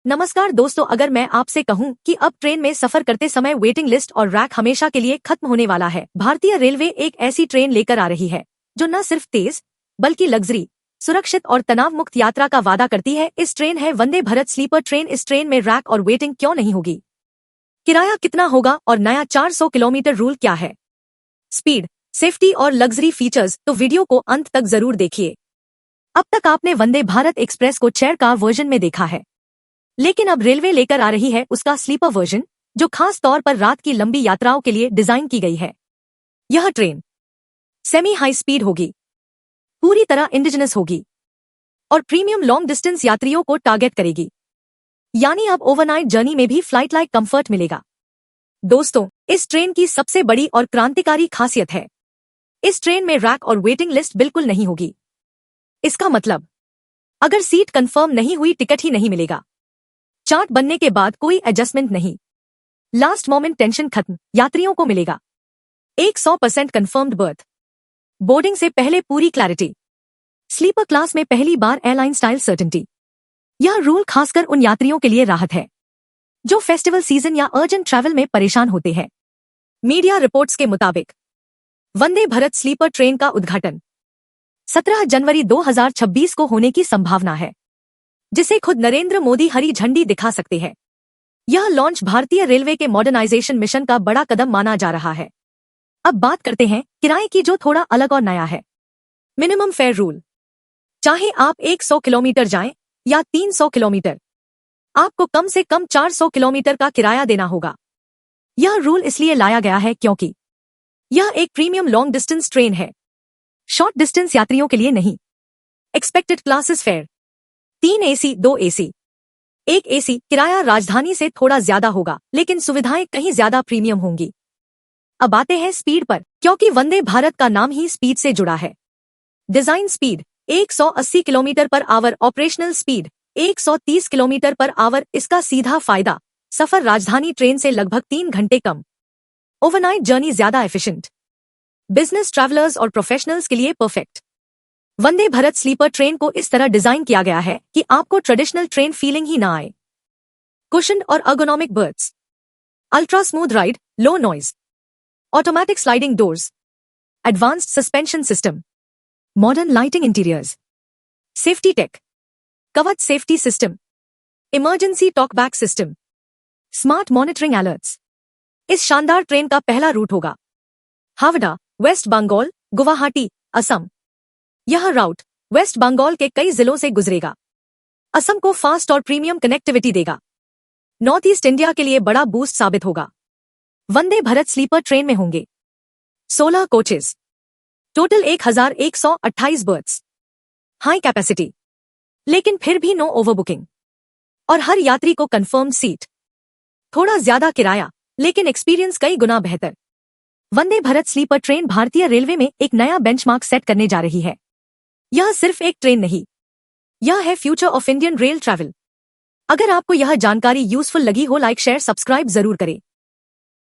नमस्कार दोस्तों, अगर मैं आपसे कहूं कि अब ट्रेन में सफर करते समय वेटिंग लिस्ट और रैक हमेशा के लिए खत्म होने वाला है। भारतीय रेलवे एक ऐसी ट्रेन लेकर आ रही है जो न सिर्फ तेज बल्कि लग्जरी, सुरक्षित और तनाव मुक्त यात्रा का वादा करती है। इस ट्रेन है वंदे भारत स्लीपर ट्रेन। इस ट्रेन में रैक और वेटिंग क्यों नहीं होगी, किराया कितना होगा और नया 400 किलोमीटर रूल क्या है, स्पीड, सेफ्टी और लग्जरी फीचर्स, तो वीडियो को अंत तक जरूर देखिए। अब तक आपने वंदे भारत एक्सप्रेस को चेयर कार वर्जन में देखा है, लेकिन अब रेलवे लेकर आ रही है उसका स्लीपर वर्जन, जो खास तौर पर रात की लंबी यात्राओं के लिए डिजाइन की गई है। यह ट्रेन सेमी हाई स्पीड होगी, पूरी तरह इंडिजिनस होगी और प्रीमियम लॉन्ग डिस्टेंस यात्रियों को टारगेट करेगी। यानी अब ओवरनाइट जर्नी में भी फ्लाइट लाइक कंफर्ट मिलेगा। दोस्तों, इस ट्रेन की सबसे बड़ी और क्रांतिकारी खासियत है, इस ट्रेन में रैक और वेटिंग लिस्ट बिल्कुल नहीं होगी। इसका मतलब, अगर सीट कंफर्म नहीं हुई टिकट ही नहीं मिलेगा। चार्ट बनने के बाद कोई एडजस्टमेंट नहीं, लास्ट मोमेंट टेंशन खत्म। यात्रियों को मिलेगा 100% कंफर्म्ड बर्थ, बोर्डिंग से पहले पूरी क्लैरिटी, स्लीपर क्लास में पहली बार एयरलाइन स्टाइल सर्टेनिटी। यह रूल खासकर उन यात्रियों के लिए राहत है जो फेस्टिवल सीजन या अर्जेंट ट्रैवल में परेशान होते हैं। मीडिया रिपोर्ट्स के मुताबिक वंदे भारत स्लीपर ट्रेन का उद्घाटन 17 जनवरी 2026 को होने की संभावना है, जिसे खुद नरेंद्र मोदी हरी झंडी दिखा सकते हैं। यह लॉन्च भारतीय रेलवे के मॉडर्नाइजेशन मिशन का बड़ा कदम माना जा रहा है। अब बात करते हैं किराए की, जो थोड़ा अलग और नया है। मिनिमम फेयर रूल, चाहे आप 100 किलोमीटर जाएं या 300 किलोमीटर, आपको कम से कम 400 किलोमीटर का किराया देना होगा। यह रूल इसलिए लाया गया है क्योंकि यह एक प्रीमियम लॉन्ग डिस्टेंस ट्रेन है, शॉर्ट डिस्टेंस यात्रियों के लिए नहीं। Expected classes fair 3 AC 2 AC 1 AC। किराया राजधानी से थोड़ा ज्यादा होगा, लेकिन सुविधाएं कहीं ज्यादा प्रीमियम होंगी। अब आते हैं स्पीड पर, क्योंकि वंदे भारत का नाम ही स्पीड से जुड़ा है। Design speed 180 kilometre per hour, operational speed 130 kilometre per hour. इसका सीधा फायदा, सफर राजधानी ट्रेन से लगभग 3 घंटे कम, ओवरनाइट जर्नी ज्यादा एफिशिएंट, बिजनेस ट्रैवलर्स और प्रोफेशनल्स के लिए perfect. Vande Bharat sleeper train को इस तरह डिजाइन किया गया है कि आपको ट्रेडिशनल ट्रेन फीलिंग ही ना आए। कुशन्ड और ergonomic berths, ultra smooth ride, low noise, automatic sliding doors, advanced suspension system, modern lighting interiors, safety tech, Kavach safety system, emergency talkback system, smart monitoring alerts. इस शानदार ट्रेन का पहला route होगा Howrah, West Bengal, Guwahati, Assam. यह route waste Bengal के कई जिलों से गुजरेगा, असम को फास्ट और प्रीमियम कनेक्टिविटी देगा, नॉर्थ ईस्ट इंडिया के लिए बड़ा बूस्ट साबित होगा। वंदे भारत स्लीपर ट्रेन में होंगे 16 coaches, total 1128 berths, high capacity, लेकिन फिर भी नो ओवरबुकिंग, और हर यात्री को कंफर्म्ड सीट। थोड़ा ज्यादा किराया, लेकिन एक्सपीरियंस कई गुना बेहतर। वंदे भारत स्लीपर ट्रेन भारतीय रेलवे में एक नया बेंचमार्क सेट करने जा रही है। यह सिर्फ एक ट्रेन नहीं, यह है future of Indian rail travel. अगर आपको यह जानकारी यूजफुल लगी हो, लाइक शेयर सब्सक्राइब जरूर करें।